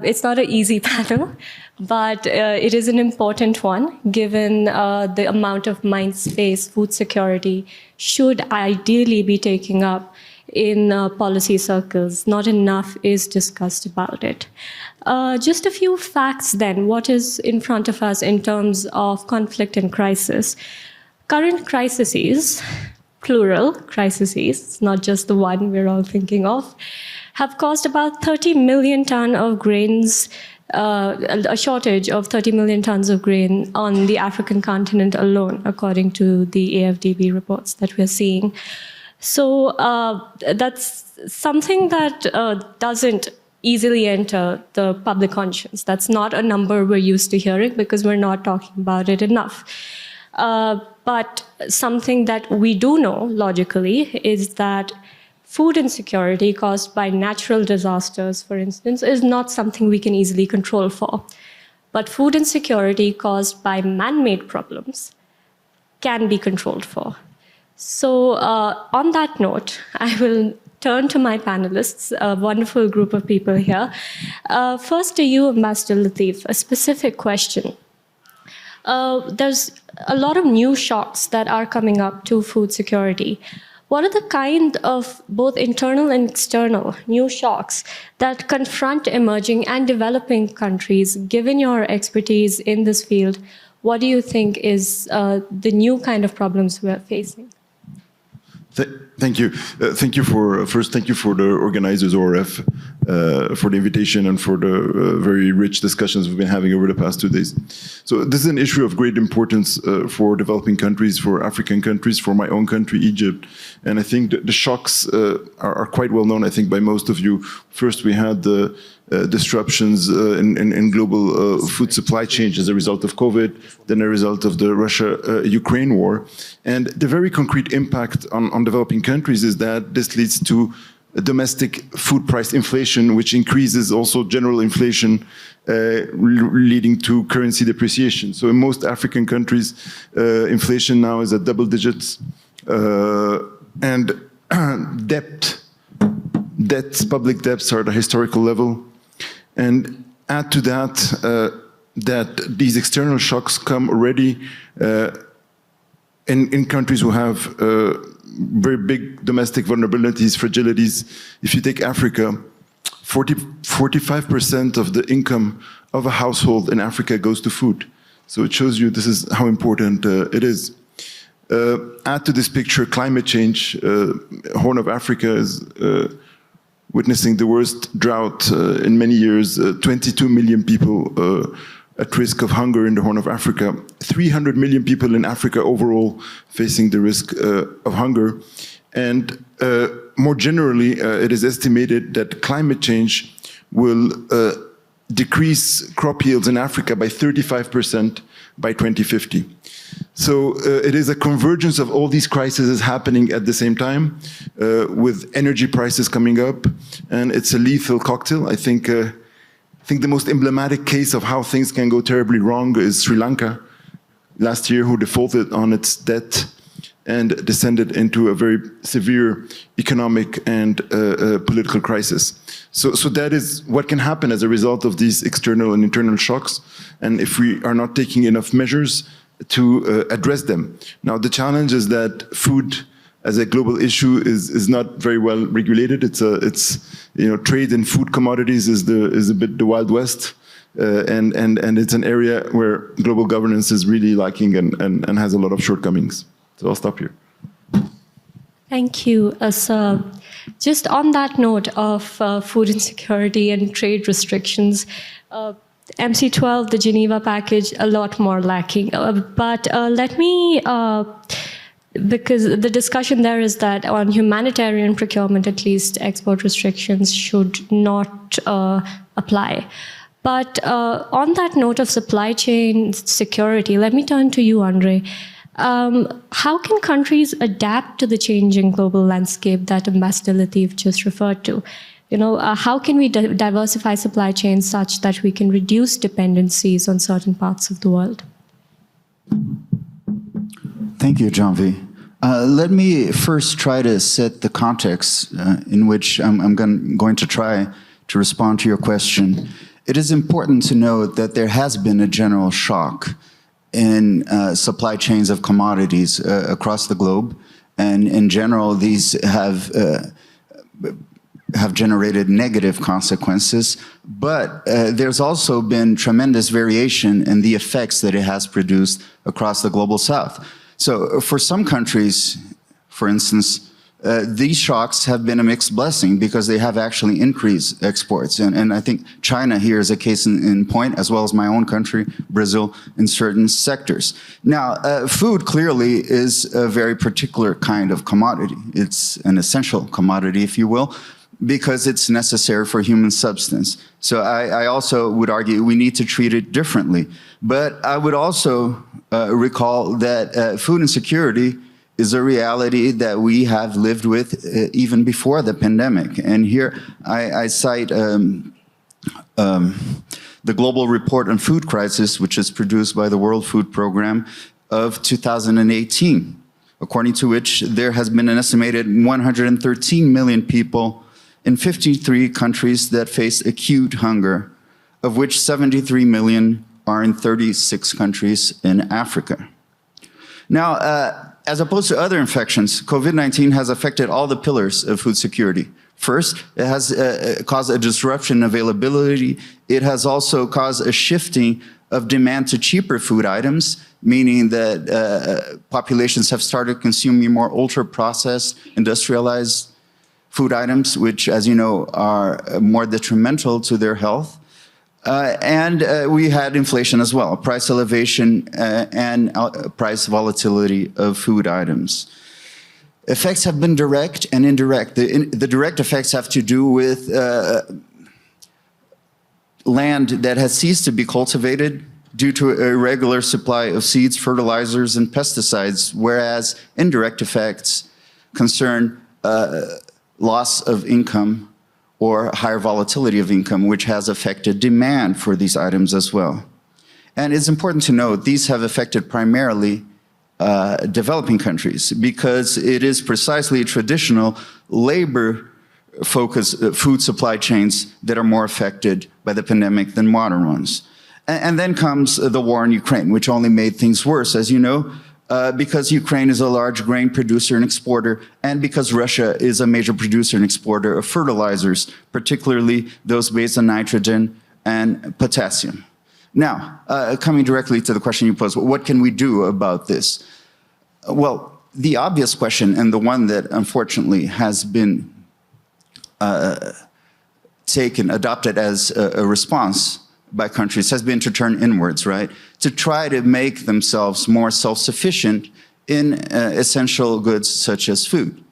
It's not an easy panel, but it is an important one, given the amount of mind space food security should ideally be taking up in policy circles. Not enough is discussed about it. Just a few facts then. What is in front of us in terms of conflict and crisis? Current crises, plural crises, not just the one we're all thinking of, have caused about 30 million tons of grains, a shortage of 30 million tons of grain on the African continent alone, according to the AFDB reports that we're seeing. So that's something that doesn't easily enter the public conscience. That's not a number we're used to hearing because we're not talking about it enough. But something that we do know logically is that food insecurity caused by natural disasters, for instance, is not something we can easily control for. But food insecurity caused by man-made problems can be controlled for. So on that note, I will turn to my panelists, a wonderful group of people here. First to you, Ambassador Latif, a specific question. There's a lot of new shocks that are coming up to food security. What are the kind of both internal and external new shocks that confront emerging and developing countries? Given your expertise in this field, what do you think is the new kind of problems we are facing? Thank you. Thank you for the organizers, ORF, for the invitation and for the very rich discussions we've been having over the past 2 days. So this is an issue of great importance for developing countries, for African countries, for my own country, Egypt. And I think the shocks are quite well known, I think, by most of you. First, we had the disruptions in global food supply chains as a result of COVID, then a result of the Russia-Ukraine war. And the very concrete impact on developing countries is that this leads to domestic food price inflation, which increases also general inflation, leading to currency depreciation. So in most African countries, inflation now is at double digits. And public debts are at a historical level. And add to that, that these external shocks come already in countries who have very big domestic vulnerabilities, fragilities. If you take Africa, 45% of the income of a household in Africa goes to food. So it shows you this is how important it is. Add to this picture climate change. Horn of Africa is witnessing the worst drought in many years, 22 million people at risk of hunger in the Horn of Africa, 300 million people in Africa overall facing the risk of hunger. And more generally, it is estimated that climate change will decrease crop yields in Africa by 35% by 2050. So it is a convergence of all these crises happening at the same time, with energy prices coming up, and it's a lethal cocktail. I think the most emblematic case of how things can go terribly wrong is Sri Lanka last year, who defaulted on its debt and descended into a very severe economic and political crisis. So that is what can happen as a result of these external and internal shocks, and if we are not taking enough measures to address them. Now, the challenge is that food as a global issue is not very well regulated. It's trade in food commodities is a bit the Wild West, and it's an area where global governance is really lacking and has a lot of shortcomings. So I'll stop here. Thank you, sir. Just on that note of food insecurity and trade restrictions, MC12, the Geneva package, a lot more lacking. But let me, because the discussion there is that on humanitarian procurement, at least export restrictions should not apply. But on that note of supply chain security, let me turn to you, Andre. How can countries adapt to the changing global landscape that Ambassador Latif just referred to? How can we diversify supply chains such that we can reduce dependencies on certain parts of the world? Thank you, Janvi. Let me first try to set the context in which I'm going to try to respond to your question. it is important to note that there has been a general shock in supply chains of commodities across the globe. And in general, these have generated negative consequences, but there's also been tremendous variation in the effects that it has produced across the global south. So for some countries, for instance, these shocks have been a mixed blessing because they have actually increased exports. And I think China here is a case in point, as well as my own country, Brazil, in certain sectors. Now, food clearly is a very particular kind of commodity. It's an essential commodity, if you will, because it's necessary for human substance. So I also would argue we need to treat it differently. But I would also recall that food insecurity is a reality that we have lived with even before the pandemic. And here I cite the Global Report on Food Crisis, which is produced by the World Food Program of 2018, according to which there has been an estimated 113 million people in 53 countries that face acute hunger, of which 73 million are in 36 countries in Africa. Now, as opposed to other infections, COVID-19 has affected all the pillars of food security. First, it has caused a disruption in availability. It has also caused a shifting of demand to cheaper food items, meaning that populations have started consuming more ultra-processed, industrialized food items, which, as you know, are more detrimental to their health. And we had inflation as well, price elevation and price volatility of food items. Effects have been direct and indirect. The direct effects have to do with land that has ceased to be cultivated due to an irregular supply of seeds, fertilizers, and pesticides, whereas indirect effects concern loss of income or higher volatility of income, which has affected demand for these items as well. And it's important to note these have affected primarily developing countries because it is precisely traditional labor-focused food supply chains that are more affected by the pandemic than modern ones. And then comes the war in Ukraine, which only made things worse, as you know, because Ukraine is a large grain producer and exporter, and because Russia is a major producer and exporter of fertilizers, particularly those based on nitrogen and potassium. Now, coming directly to the question you posed, what can we do about this? Well, the obvious question, and the one that unfortunately has been adopted as a response by countries has been to turn inwards, right? To try to make themselves more self-sufficient in essential goods such as food.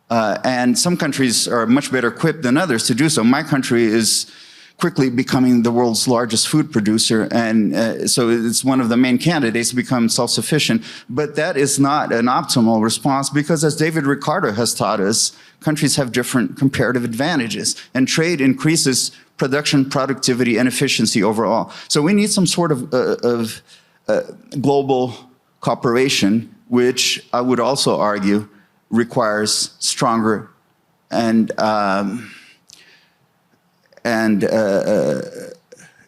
And some countries are much better equipped than others to do so. My country is quickly becoming the world's largest food producer, and so it's one of the main candidates to become self-sufficient. But that is not an optimal response because, as David Ricardo has taught us, countries have different comparative advantages, and trade increases production, productivity, and efficiency overall. So we need some sort of global cooperation, which I would also argue requires stronger and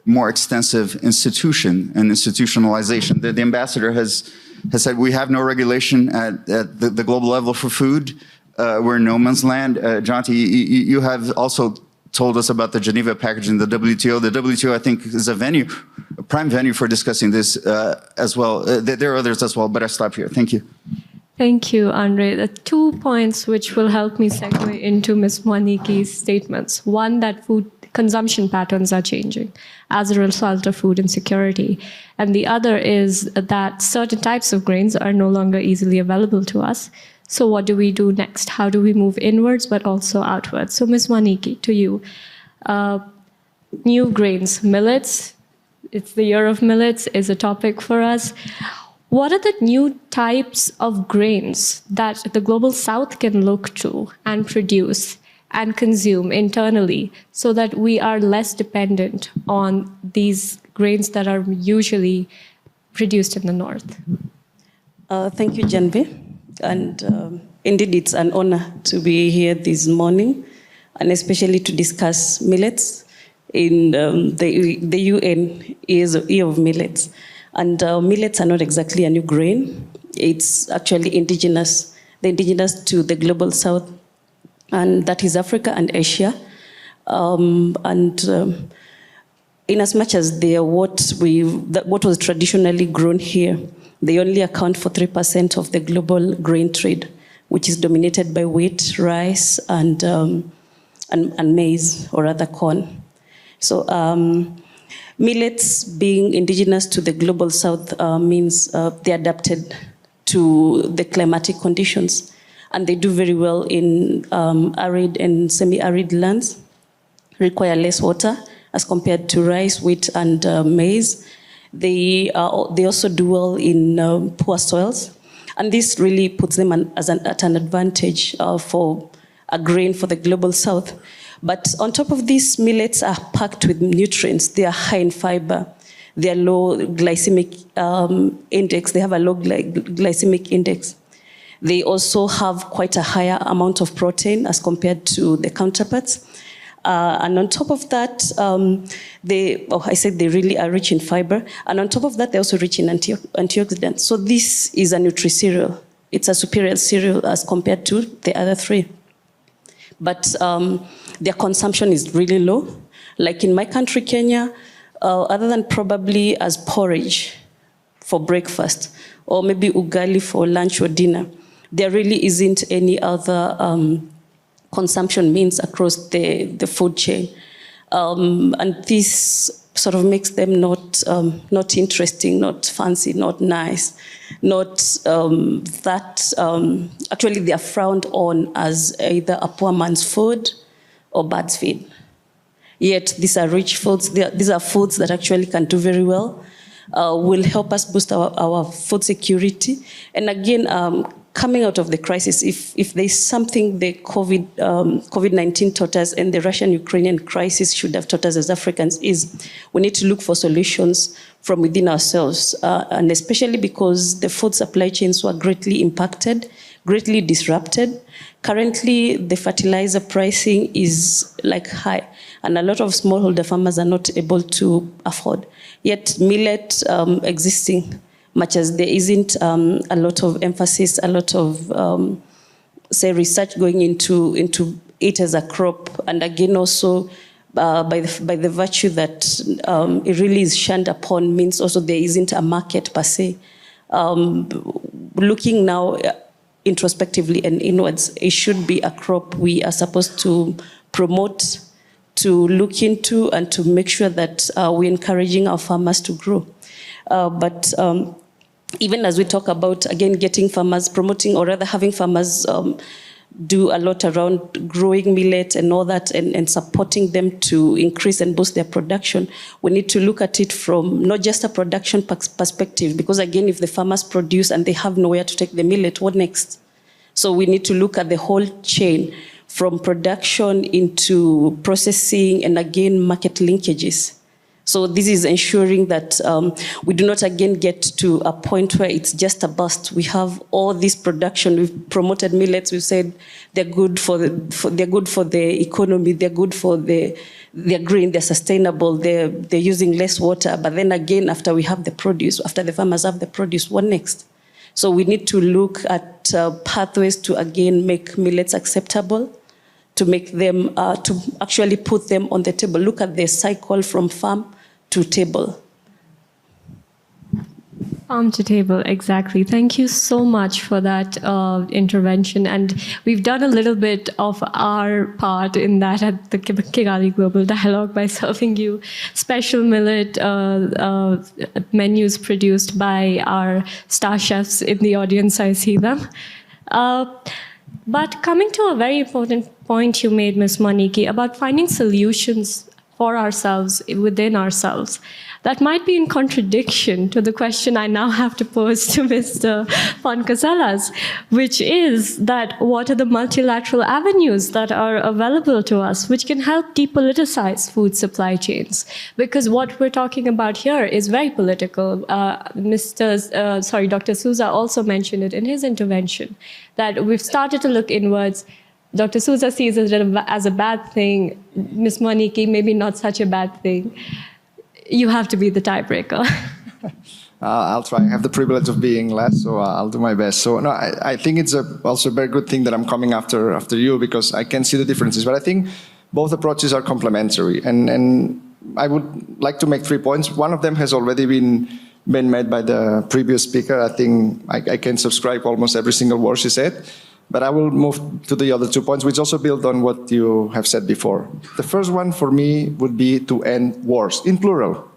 more extensive institution and institutionalization. The ambassador has said we have no regulation at the global level for food. We're in no man's land. Jonty, you have also told us about the Geneva package in the WTO. The WTO, I think, is a prime venue for discussing this as well. There are others as well, but I stop here. Thank you. Thank you, Andre. The 2 points which will help me segue into Ms. Mwaniki's statements. One, that food consumption patterns are changing as a result of food insecurity. And the other is that certain types of grains are no longer easily available to us. So what do we do next? How do we move inwards but also outwards? So Ms. Mwaniki, to you. New grains, millets, it's the year of millets, is a topic for us. What are the new types of grains that the global south can look to and produce and consume internally so that we are less dependent on these grains that are usually produced in the north? Thank you, Janvi. And indeed, it's an honor to be here this morning, and especially to discuss millets, in the UN is Year of Millets. And millets are not exactly a new grain. It's actually indigenous. They're indigenous to the global south, and that is Africa and Asia. In as much as they are what was traditionally grown here, they only account for 3% of the global grain trade, which is dominated by wheat, rice, and maize, or rather corn. So millets being indigenous to the global south means they adapted to the climatic conditions, and they do very well in arid and semi-arid lands, require less water as compared to rice, wheat, and maize. They also do well in poor soils, and this really puts them at an advantage for a grain for the global south. But on top of this, millets are packed with nutrients. They are high in fiber. They are low glycemic index. They have a low glycemic index. They also have quite a higher amount of protein as compared to the counterparts. And on top of that, I said they really are rich in fiber. And on top of that, they're also rich in antioxidants. So this is a nutri-cereal. It's a superior cereal as compared to the other three. But their consumption is really low. Like in my country, Kenya, other than probably as porridge for breakfast, or maybe ugali for lunch or dinner, there really isn't any other consumption means across the food chain. And this sort of makes them not interesting, not fancy, not nice, not actually they are frowned on as either a poor man's food or bird's feed. Yet these are rich foods. These are foods that actually can do very well, will help us boost our food security. And again, coming out of the crisis, if there's something the COVID-19 taught us and the Russian-Ukrainian crisis should have taught us as Africans is we need to look for solutions from within ourselves, and especially because the food supply chains were greatly impacted, greatly disrupted. Currently, the fertilizer pricing is like high, and a lot of smallholder farmers are not able to afford. Yet millet existing, much as there isn't a lot of emphasis, a lot of, say, research going into it as a crop, and again also by the virtue that it really is shunned upon means also there isn't a market per se. Looking now introspectively and inwards, it should be a crop we are supposed to promote, to look into, and to make sure that we're encouraging our farmers to grow. But even as we talk about, again, getting farmers, promoting, or rather having farmers do a lot around growing millet and all that, and supporting them to increase and boost their production, we need to look at it from not just a production perspective, because again, if the farmers produce and they have nowhere to take the millet, what next? So we need to look at the whole chain, from production into processing and again, market linkages. So this is ensuring that we do not again get to a point where it's just a bust. We have all this production. We've promoted millets. We've said they're good for the economy. They're good for they're green. They're sustainable. They're using less water. But then again, after we have the produce, after the farmers have the produce, what next? So we need to look at pathways to again make millets acceptable, to make them to actually put them on the table. Look at the cycle from farm to table. Farm to table, exactly. Thank you so much for that intervention. And we've done a little bit of our part in that at the Kigali Global Dialogue by serving you special millet menus produced by our star chefs in the audience. I see them. But coming to a very important point you made, Ms. Moniki, about finding solutions for ourselves, within ourselves, that might be in contradiction to the question I now have to pose to Mr. Foncasalas, which is that what are the multilateral avenues that are available to us which can help depoliticize food supply chains? Because what we're talking about here is very political. Dr. Souza also mentioned it in his intervention, that we've started to look inwards. Dr. Souza sees it as a bad thing. Ms. Moniki, maybe not such a bad thing. You have to be the tiebreaker. I'll try. I have the privilege of being last, so I'll do my best. So no, I think it's also a very good thing that I'm coming after you, because I can see the differences. But I think both approaches are complementary, and I would like to make 3 points. One of them has already been made by the previous speaker. I think I can subscribe almost every single word she said. But I will move to the other 2 points, which also build on what you have said before. The first one for me would be to end wars, in plural.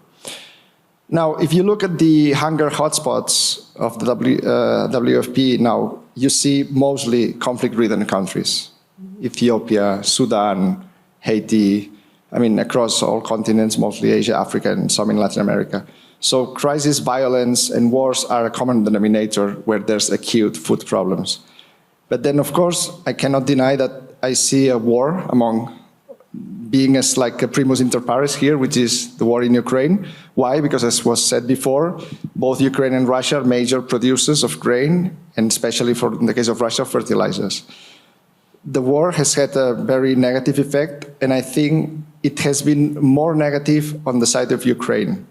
Now, if you look at the hunger hotspots of the WFP now, you see mostly conflict-ridden countries. Ethiopia, Sudan, Haiti, I mean, across all continents, mostly Asia, Africa, and some in Latin America. So crisis, violence, and wars are a common denominator where there's acute food problems. But then, of course, I cannot deny that I see a war among being as like a primus inter pares here, which is the war in Ukraine. Why? Because as was said before, both Ukraine and Russia are major producers of grain, and especially in the case of Russia, fertilizers. The war has had a very negative effect, and I think it has been more negative on the side of Ukraine.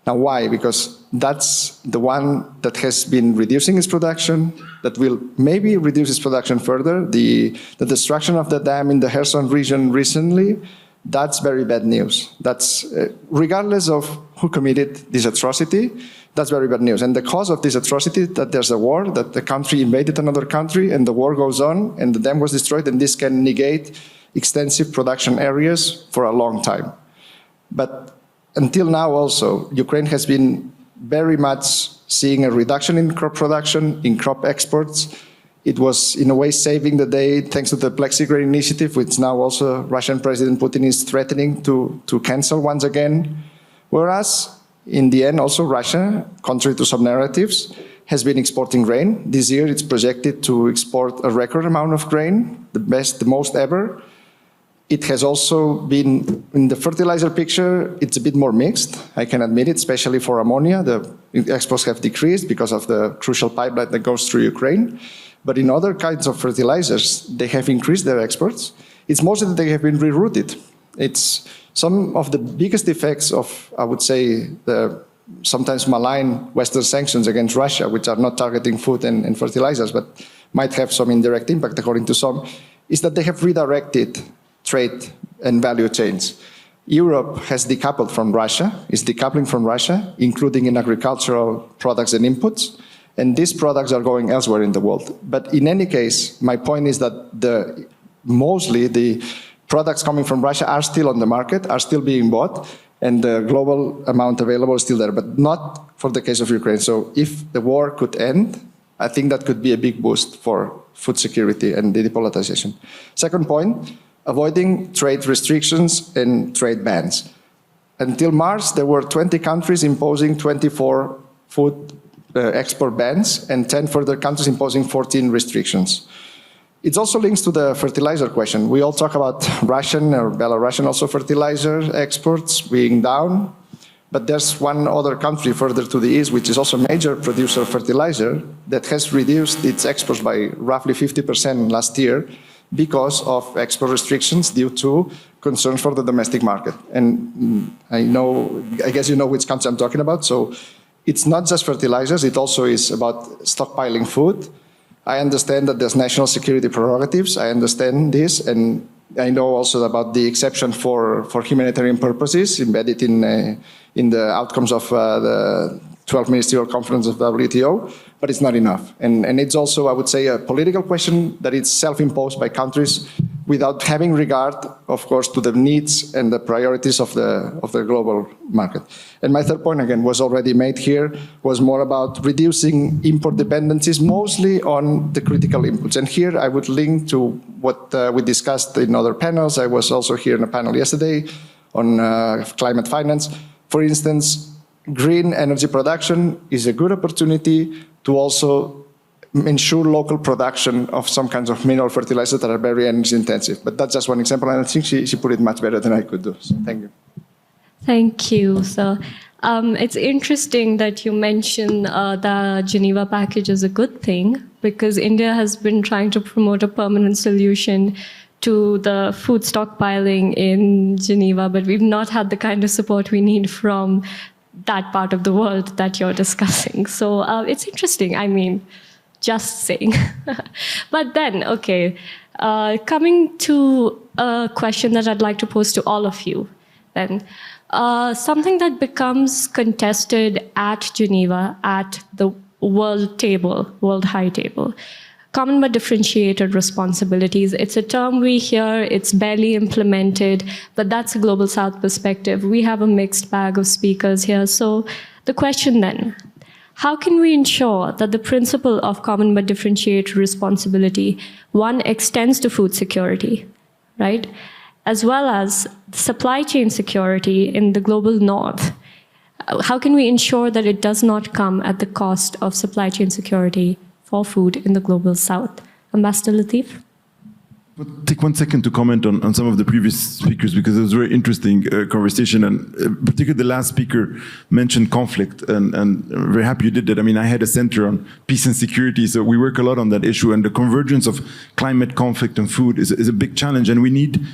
Now, why? Because that's the one that has been reducing its production, that will maybe reduce its production further. The destruction of the dam in the Kherson region recently, that's very bad news. That's, regardless of who committed this atrocity, that's very bad news. And the cause of this atrocity, that there's a war, that the country invaded another country, and the war goes on, and the dam was destroyed, and this can negate extensive production areas for a long time. But until now also, Ukraine has been very much seeing a reduction in crop production, in crop exports. It was, in a way, saving the day thanks to the Plexigrain initiative, which now also Russian President Putin is threatening to cancel once again. Whereas, in the end, also Russia, contrary to some narratives, has been exporting grain. This year, it's projected to export a record amount of grain, the most ever. It has also been, in the fertilizer picture, it's a bit more mixed, I can admit it, especially for ammonia. The exports have decreased because of the crucial pipeline that goes through Ukraine. But in other kinds of fertilizers, they have increased their exports. It's mostly that they have been rerouted. It's some of the biggest effects of, I would say, the sometimes malign Western sanctions against Russia, which are not targeting food and fertilizers, but might have some indirect impact, according to some, is that they have redirected trade and value chains. Europe has decoupled from Russia, is decoupling from Russia, including in agricultural products and inputs, and these products are going elsewhere in the world. But in any case, my point is that mostly the products coming from Russia are still on the market, are still being bought, and the global amount available is still there, but not for the case of Ukraine. So if the war could end, I think that could be a big boost for food security and the depoliticization. Second point, avoiding trade restrictions and trade bans. Until March, there were 20 countries imposing 24 food export bans and 10 further countries imposing 14 restrictions. It also links to the fertilizer question. We all talk about Russian or Belarusian also fertilizer exports being down, but there's one other country further to the east, which is also a major producer of fertilizer, that has reduced its exports by roughly 50% last year, because of export restrictions due to concerns for the domestic market. And I guess you know which country I'm talking about. So it's not just fertilizers, it also is about stockpiling food. I understand that there's national security prerogatives, I understand this, and I know also about the exception for humanitarian purposes embedded in the outcomes of the 12th Ministerial Conference of the WTO, but it's not enough. And it's also, I would say, a political question that it's self-imposed by countries without having regard, of course, to the needs and the priorities of the global market. And my third point, again, was already made here, was more about reducing import dependencies, mostly on the critical inputs. And here I would link to what we discussed in other panels. I was also here in a panel yesterday on climate finance. For instance, green energy production is a good opportunity to also ensure local production of some kinds of mineral fertilizers that are very energy intensive. But that's just one example, and I think she put it much better than I could do. So thank you. Thank you, sir. It's interesting that you mention the Geneva package as a good thing, because India has been trying to promote a permanent solution to the food stockpiling in Geneva, but we've not had the kind of support we need from that part of the world that you're discussing. So it's interesting, I mean, just saying. But then, okay, coming to a question that I'd like to pose to all of you then. Something that becomes contested at Geneva, at the world table, world high table, common but differentiated responsibilities. It's a term we hear, it's barely implemented, but that's a Global South perspective. We have a mixed bag of speakers here. So the question then, how can we ensure that the principle of common but differentiated responsibility, one, extends to food security, right? As well as supply chain security in the global north? How can we ensure that it does not come at the cost of supply chain security for food in the global south? Ambassador Latif? But take 1 second to comment on some of the previous speakers, because it was a very interesting conversation, and particularly the last speaker mentioned conflict, and I'm very happy you did that. I mean, I had a center on peace and security, so we work a lot on that issue, and the convergence of climate, conflict, and food is a big challenge, and we need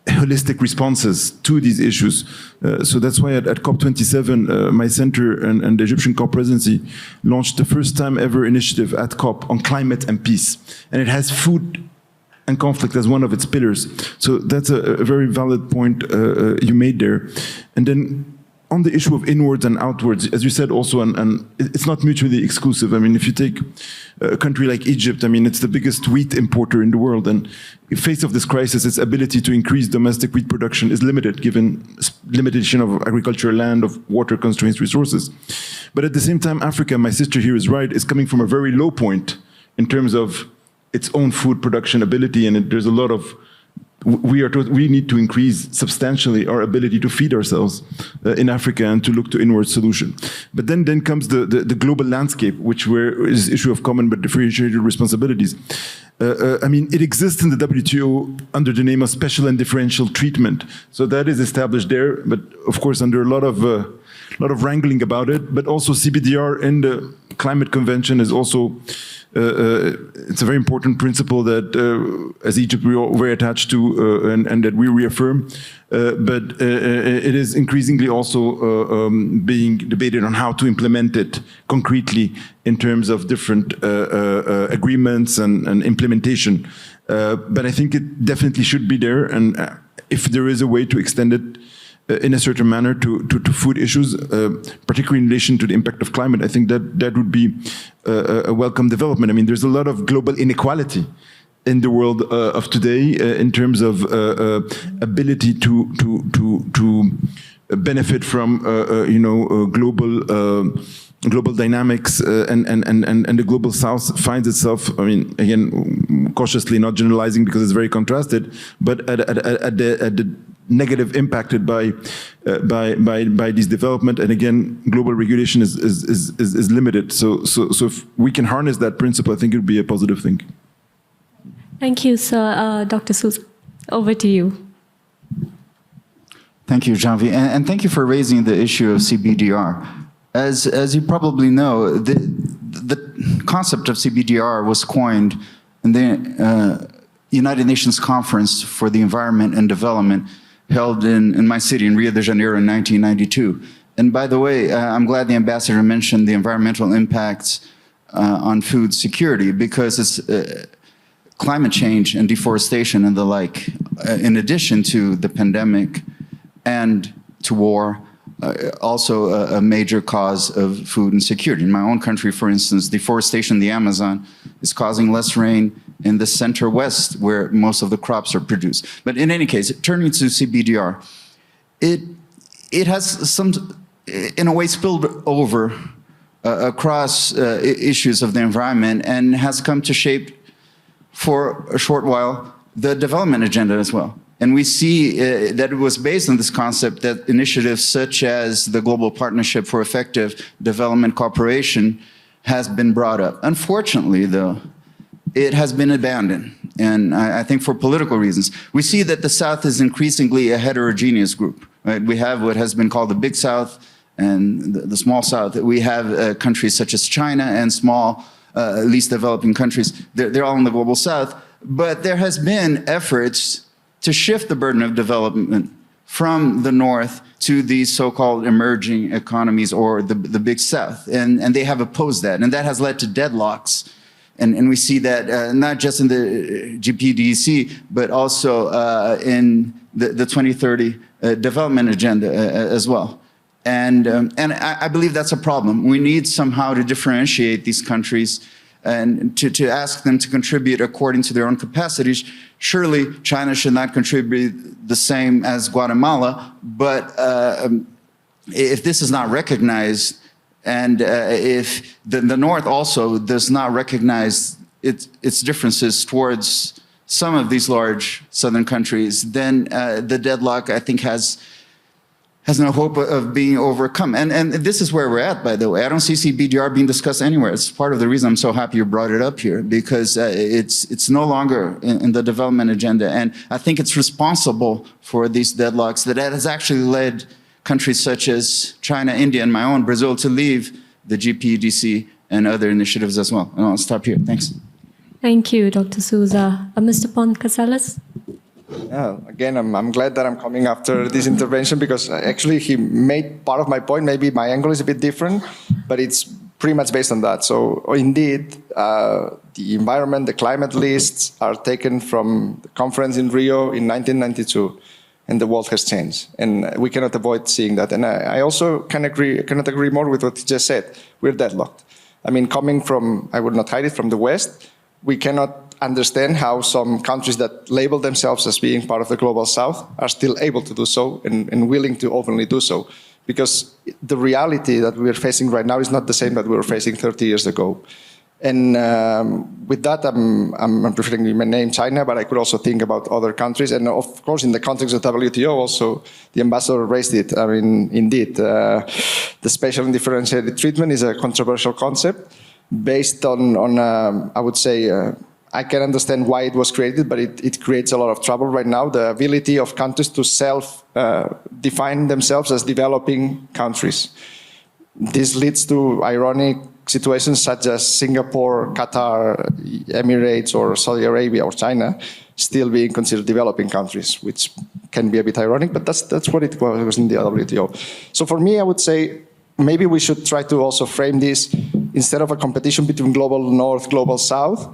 holistic responses to these issues. So that's why at COP27, my center and the Egyptian COP presidency launched the first time ever initiative at COP on climate and peace. And it has food and conflict as one of its pillars. So that's a very valid point you made there. And then on the issue of inwards and outwards, as you said also, and it's not mutually exclusive. I mean, if you take a country like Egypt, I mean, it's the biggest wheat importer in the world, and in face of this crisis, its ability to increase domestic wheat production is limited, given limitation of agricultural land, of water constraints, resources. But at the same time, Africa, my sister here is right, is coming from a very low point in terms of its own food production ability, and there's a lot of we need to increase substantially our ability to feed ourselves in Africa and to look to inward solution. But then comes the global landscape, which is issue of common but differentiated responsibilities. I mean, it exists in the WTO under the name of special and differential treatment. So that is established there, but of course under a lot of wrangling about it. But also CBDR in the Climate Convention is also it's a very important principle that, as Egypt, we are very attached to and that we reaffirm. But it is increasingly also being debated on how to implement it concretely in terms of different agreements and implementation. But I think it definitely should be there, and if there is a way to extend it in a certain manner to food issues, particularly in relation to the impact of climate, I think that would be a welcome development. I mean, there's a lot of global inequality in the world of today in terms of ability to benefit from global dynamics, and the global south finds itself, I mean, again, cautiously not generalizing because it's very contrasted, but at the negative impacted by this development, and again, global regulation is limited. So if we can harness that principle, I think it would be a positive thing. Thank you, sir. Dr. Souza, over to you. Thank you, Janvi, and thank you for raising the issue of CBDR. As you probably know, the concept of CBDR was coined in the United Nations Conference for the Environment and Development held in my city, in Rio de Janeiro in 1992. And by the way, I'm glad the ambassador mentioned the environmental impacts on food security, because it's climate change and deforestation and the like, in addition to the pandemic and to war, also a major cause of food insecurity. In my own country, for instance, deforestation in the Amazon is causing less rain in the center-west, where most of the crops are produced. But in any case, turning to CBDR, it has some, in a way, spilled over across issues of the environment, and has come to shape, for a short while, the development agenda as well. And we see that it was based on this concept that initiatives such as the Global Partnership for Effective Development Cooperation has been brought up. Unfortunately, though, it has been abandoned, and I think for political reasons. We see that the South is increasingly a heterogeneous group. Right? We have what has been called the Big South and the Small South. We have countries such as China and small least developing countries. They're all in the global south. But there has been efforts to shift the burden of development from the north to these so-called emerging economies or the big south. And they have opposed that. And that has led to deadlocks. And we see that not just in the GPDC, but also in the 2030 development agenda as well. And I believe that's a problem. We need somehow to differentiate these countries and to ask them to contribute according to their own capacities. Surely China should not contribute the same as Guatemala, but if this is not recognized, and if the North also does not recognize its differences towards some of these large southern countries, then the deadlock, I think, has no hope of being overcome. And this is where we're at, by the way. I don't see CBDR being discussed anywhere. It's part of the reason I'm so happy you brought it up here, because it's no longer in the development agenda. And I think it's responsible for these deadlocks that has actually led countries such as China, India, and my own, Brazil, to leave the GPDC and other initiatives as well. And I'll stop here. Thanks. Thank you, Dr. Souza. Mr. Poncasales? Yeah, again, I'm glad that I'm coming after this intervention, because actually he made part of my point. Maybe my angle is a bit different, but it's pretty much based on that. So indeed, the environment, the climate lists are taken from the conference in Rio in 1992, and the world has changed, and we cannot avoid seeing that. And I also cannot agree more with what he just said. We're deadlocked. I mean, coming from, I would not hide it, from the West, we cannot understand how some countries that label themselves as being part of the global south are still able to do so and willing to openly do so. Because the reality that we're facing right now is not the same that we were facing 30 years ago. And with that, I'm preferring to name China, but I could also think about other countries. And of course, in the context of WTO, also, the ambassador raised it. I mean, indeed, the special and differentiated treatment is a controversial concept based on I would say, I can understand why it was created, but it creates a lot of trouble right now. The ability of countries to self-define themselves as developing countries. This leads to ironic situations such as Singapore, Qatar, Emirates, or Saudi Arabia, or China still being considered developing countries, which can be a bit ironic, but that's what it was in the WTO. So for me, I would say maybe we should try to also frame this, instead of a competition between global north, global south,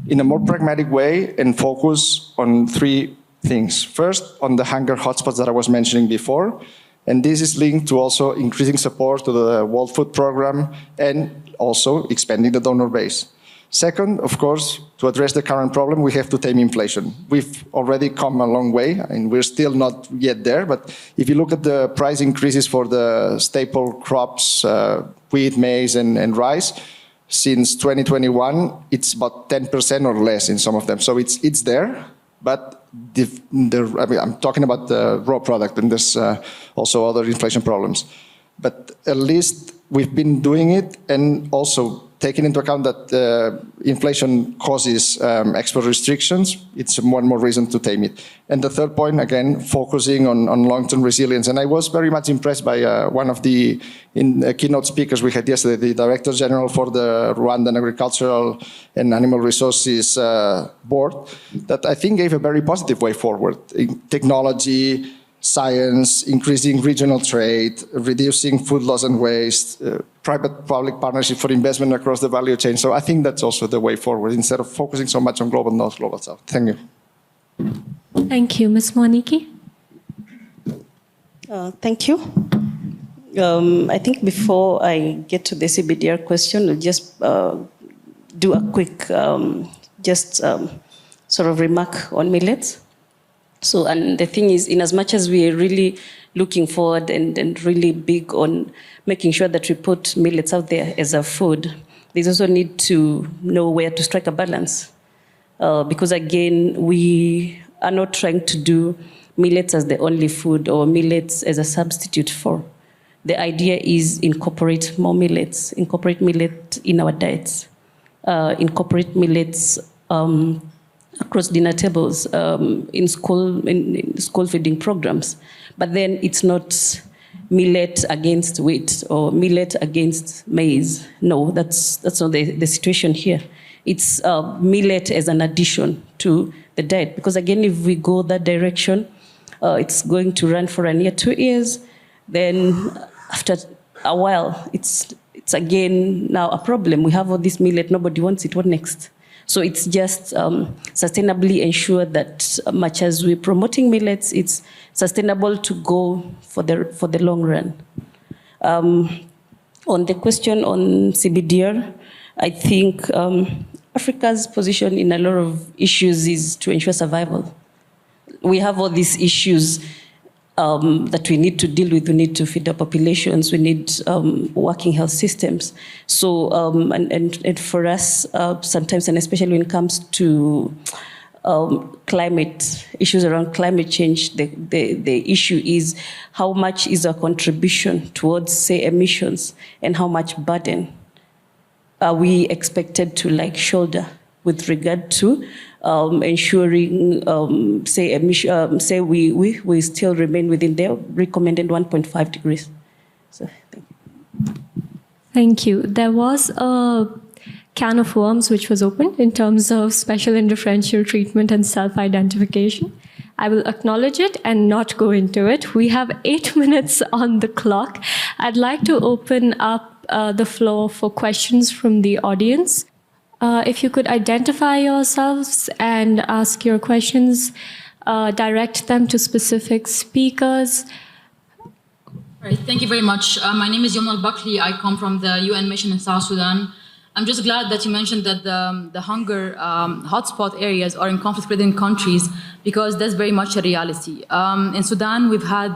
in a more pragmatic way and focus on three things. First, on the hunger hotspots that I was mentioning before, and this is linked to also increasing support to the World Food Programme and also expanding the donor base. Second, of course, to address the current problem, we have to tame inflation. We've already come a long way, and we're still not yet there, but if you look at the price increases for the staple crops, wheat, maize, and rice, since 2021, it's about 10% or less in some of them. So it's there, but I mean, I'm talking about the raw product, and there's also other inflation problems. But at least we've been doing it, and also taking into account that inflation causes export restrictions, it's one more reason to tame it. And the third point, again, focusing on long-term resilience. And I was very much impressed by one of the keynote speakers we had yesterday, the Director General for the Rwandan Agricultural and Animal Resources Board, that I think gave a very positive way forward. Technology, science, increasing regional trade, reducing food loss and waste, private-public partnership for investment across the value chain. So I think that's also the way forward, instead of focusing so much on global north, global south. Thank you. Thank you. Ms. Mwaniki? Thank you. I think before I get to the CBDR question, I'll just do a quick sort of remark on millets. So, and the thing is, in as much as we are really looking forward and really big on making sure that we put millets out there as a food, there's also need to know where to strike a balance. Because again, we are not trying to do millets as the only food or millets as a substitute for. The idea is incorporate more millets, incorporate millet in our diets, incorporate millets across dinner tables, in school feeding programs. But then it's not millet against wheat or millet against maize. No, that's not the situation here. It's millet as an addition to the diet. Because again, if we go that direction, it's going to run for a year, 2 years. Then after a while, it's again now a problem. We have all this millet, nobody wants it, what next? So it's just sustainably ensure that much as we're promoting millets, it's sustainable to go for the long run. On the question on CBDR, I think Africa's position in a lot of issues is to ensure survival. We have all these issues that we need to deal with. We need to feed our populations. We need working health systems. So, and for us, sometimes, and especially when it comes to climate issues around climate change, the issue is how much is our contribution towards, say, emissions, and how much burden are we expected to shoulder with regard to ensuring, say we still remain within the recommended 1.5 degrees. So, thank you. Thank you. There was a can of worms which was opened in terms of special and differential treatment and self-identification. I will acknowledge it and not go into it. We have 8 minutes on the clock. I'd like to open up the floor for questions from the audience. If you could identify yourselves and ask your questions, direct them to specific speakers. All right, thank you very much. My name is Yomna Al-Bakri. I come from the UN mission in South Sudan. I'm just glad that you mentioned that the hunger hotspot areas are in conflict-ridden countries, because that's very much a reality. In Sudan, we've had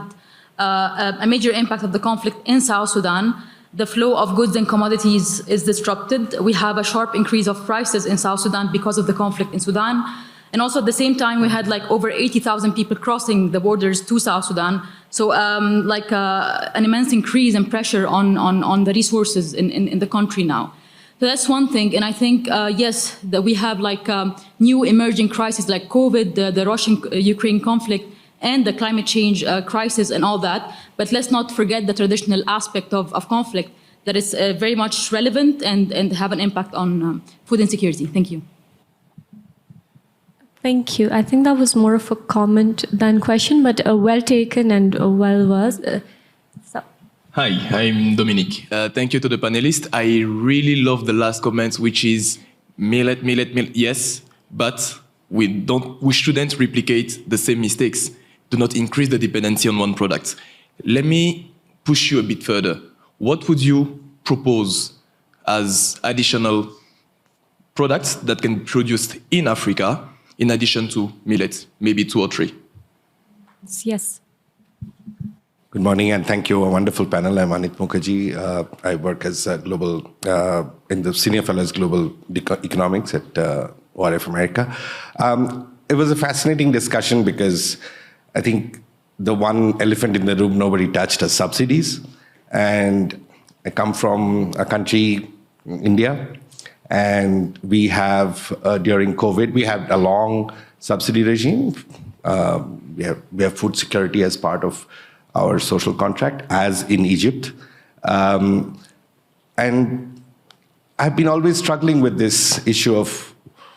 a major impact of the conflict in South Sudan. The flow of goods and commodities is disrupted. We have a sharp increase of prices in South Sudan because of the conflict in Sudan. And also at the same time, we had over 80,000 people crossing the borders to South Sudan. So an immense increase in pressure on the resources in the country now. So that's one thing. And I think, yes, that we have new emerging crises like COVID, the Russian-Ukraine conflict, and the climate change crisis and all that. But let's not forget the traditional aspect of conflict that is very much relevant and have an impact on food insecurity. Thank you. Thank you. I think that was more of a comment than question, but well taken and well was. Hi, I'm Dominic. Thank you to the panelists. I really love the last comment, which is millet. Yes, but we shouldn't replicate the same mistakes. Do not increase the dependency on one product. Let me push you a bit further. What would you propose as additional products that can be produced in Africa in addition to millet? Maybe 2 or 3. Yes. Good morning and thank you. A wonderful panel. I'm Anit Mukherjee. I work as a global, in the Senior Fellows Global Economics at ORF America. It was a fascinating discussion because I think the one elephant in the room nobody touched is subsidies. And I come from a country, India, and we have, during COVID, we had a long subsidy regime. We have food security as part of our social contract, as in Egypt. And I've been always struggling with this issue of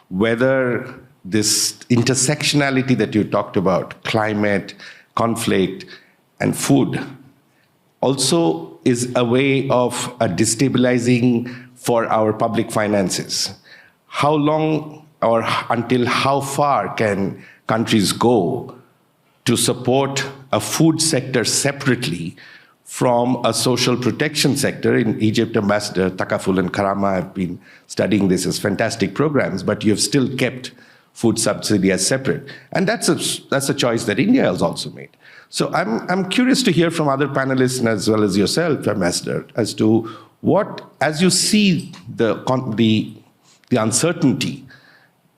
whether this intersectionality that you talked about, climate, conflict, and food, also is a way of destabilizing for our public finances. How long or until how far can countries go to support a food sector separately from a social protection sector? In Egypt, Ambassador Takaful and Karama have been studying this as fantastic programs, but you've still kept food subsidy as separate. And that's a choice that India has also made. So I'm curious to hear from other panelists and as well as yourself, Ambassador, as to what, as you see the uncertainty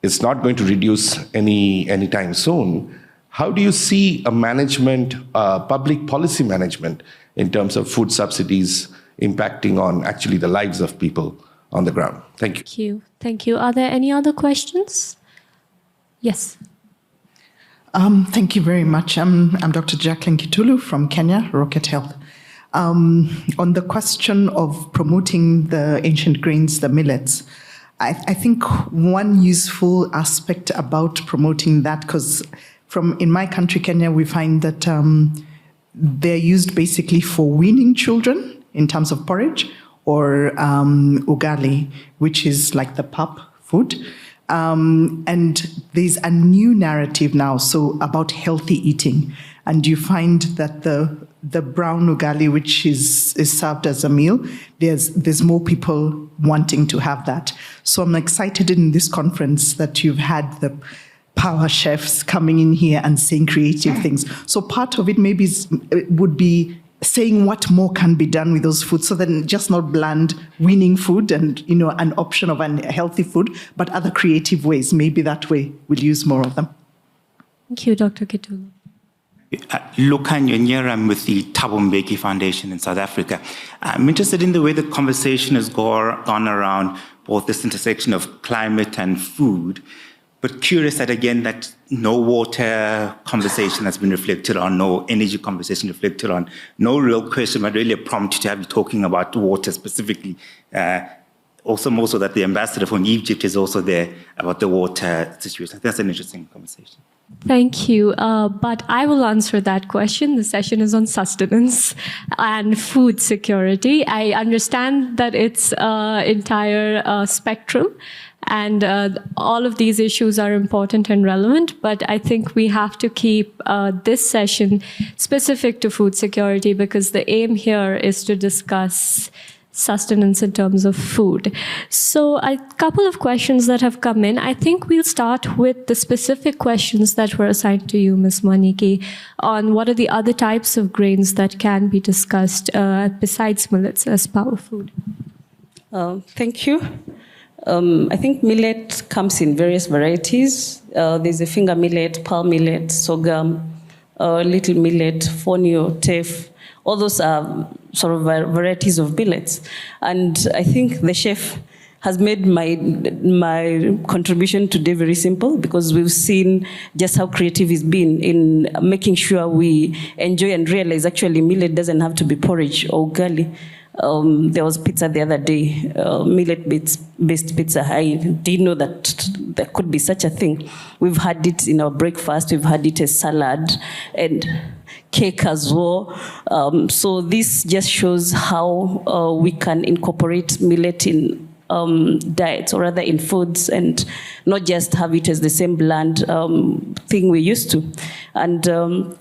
is not going to reduce anytime soon, how do you see a management, public policy management in terms of food subsidies impacting on actually the lives of people on the ground? Thank you. Thank you. Thank you. Are there any other questions? Yes. Thank you very much. I'm Dr. Jacqueline Kitulu from Kenya, Rocket Health. On the question of promoting the ancient grains, the millets, I think one useful aspect about promoting that, because in my country, Kenya, we find that they're used basically for weaning children in terms of porridge, or ugali, which is like the pap food. And there's a new narrative now, so about healthy eating. And you find that the brown ugali, which is served as a meal, there's more people wanting to have that. So I'm excited in this conference that you've had the power chefs coming in here and saying creative things. So part of it maybe would be saying what more can be done with those foods, so then just not bland weaning food and an option of a healthy food, but other creative ways. Maybe that way we'll use more of them. Thank you, Dr. Kitulu. Lukan Yonyera, I'm with the Thabo Mbeki Foundation in South Africa. I'm interested in the way the conversation has gone around both this intersection of climate and food, but curious that again, that no water conversation has been reflected on, no energy conversation reflected on, no real question, but really a prompt to have you talking about water specifically. Also more so that the ambassador from Egypt is also there about the water situation. That's an interesting conversation. Thank you. But I will answer that question. The session is on sustenance and food security. I understand that it's entire spectrum, and all of these issues are important and relevant, but I think we have to keep this session specific to food security, because the aim here is to discuss sustenance in terms of food. So a couple of questions that have come in. I think we'll start with the specific questions that were assigned to you, Ms. Mwaniki, on what are the other types of grains that can be discussed besides millets as power food. Thank you. I think millet comes in various varieties. There's a finger millet, pearl millet, sorghum, little millet, fonio, teff. All those are sort of varieties of millets. And I think the chef has made my contribution today very simple, because we've seen just how creative he's been in making sure we enjoy and realize actually millet doesn't have to be porridge or ugali. There was pizza the other day, millet-based pizza. I didn't know that there could be such a thing. We've had it in our breakfast, we've had it as salad and cake as well. So this just shows how we can incorporate millet in diets, or rather in foods, and not just have it as the same bland thing we used to. And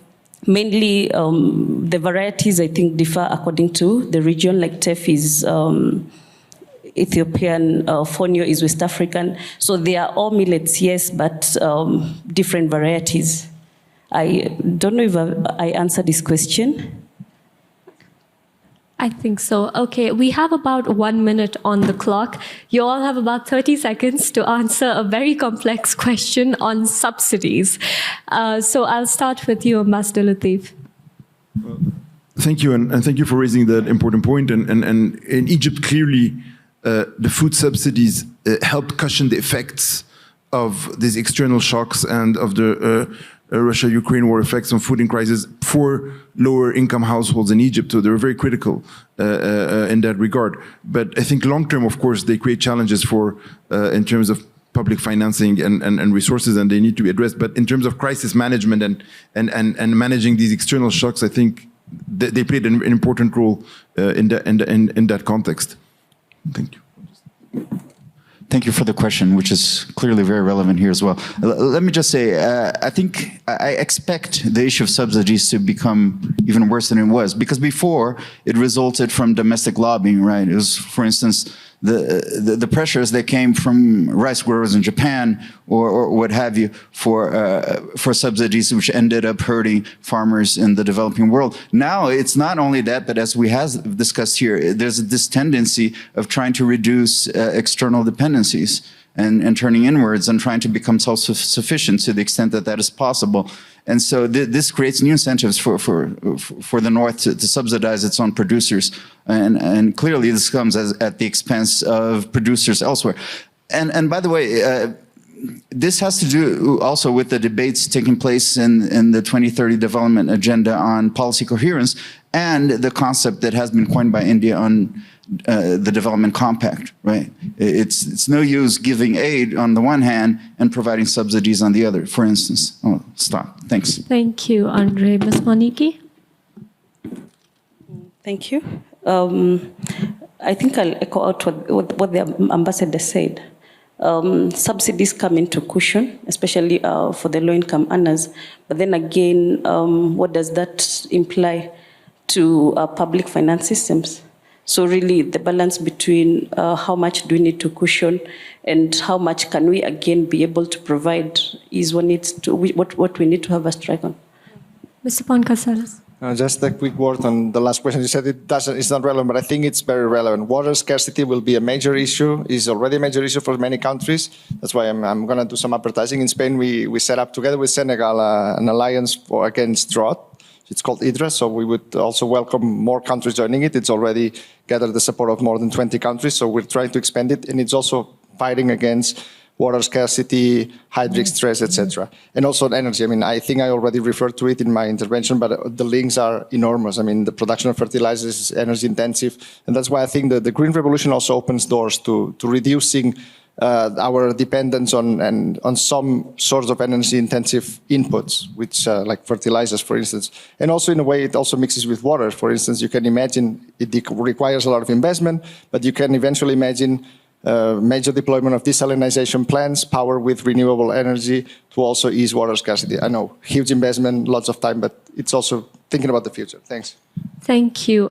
mainly, the varieties, I think, differ according to the region. Like teff is Ethiopian, fonio is West African. So they are all millets, yes, but different varieties. I don't know if I answered this question. I think so. Okay, we have about 1 minute on the clock. You all have about 30 seconds to answer a very complex question on subsidies. So I'll start with you, Ambassador Latif. Thank you, and thank you for raising that important point. And in Egypt, clearly, the food subsidies helped cushion the effects of these external shocks and of the Russia-Ukraine war effects on food and crisis for lower income households in Egypt. So they were very critical in that regard. But I think long-term, of course, they create challenges for in terms of public financing and resources, and they need to be addressed. But in terms of crisis management and managing these external shocks, I think they played an important role in that context. Thank you. Thank you for the question, which is clearly very relevant here as well. Let me just say, I think I expect the issue of subsidies to become even worse than it was, because before it resulted from domestic lobbying, right? It was, for instance, the pressures that came from rice growers in Japan or what have you for subsidies, which ended up hurting farmers in the developing world. Now it's not only that, but as we have discussed here, there's this tendency of trying to reduce external dependencies and turning inwards and trying to become self-sufficient to the extent that that is possible. And so this creates new incentives for the North to subsidize its own producers. And clearly this comes at the expense of producers elsewhere. And by the way, this has to do also with the debates taking place in the 2030 Development Agenda on policy coherence and the concept that has been coined by India on the Development Compact, right? It's no use giving aid on the one hand and providing subsidies on the other, for instance. Oh, stop. Thanks. Thank you, Andre. Ms. Moniki? Thank you. I think I'll echo out what the ambassador said. Subsidies come into cushion, especially for the low-income earners. But then again, what does that imply to public finance systems? So really, the balance between how much do we need to cushion and how much can we again be able to provide is what we need to have a strike on. Mr. Poncasalas? Just a quick word on the last question. You said it's not relevant, but I think it's very relevant. Water scarcity will be a major issue, is already a major issue for many countries. That's why I'm going to do some advertising. In Spain, we set up together with Senegal an alliance against drought. It's called IDRA, so we would also welcome more countries joining it. It's already gathered the support of more than 20 countries, so we're trying to expand it, and it's also fighting against water scarcity, hydric stress, etc. And also energy. I mean, I think I already referred to it in my intervention, but the links are enormous. I mean, the production of fertilizers is energy intensive, and that's why I think that the Green Revolution also opens doors to reducing our dependence on some sorts of energy-intensive inputs, which like fertilizers, for instance. And also, in a way, it also mixes with water. For instance, you can imagine it requires a lot of investment, but you can eventually imagine major deployment of desalination plants, power with renewable energy to also ease water scarcity. I know, huge investment, lots of time, but it's also thinking about the future. Thanks. Thank you.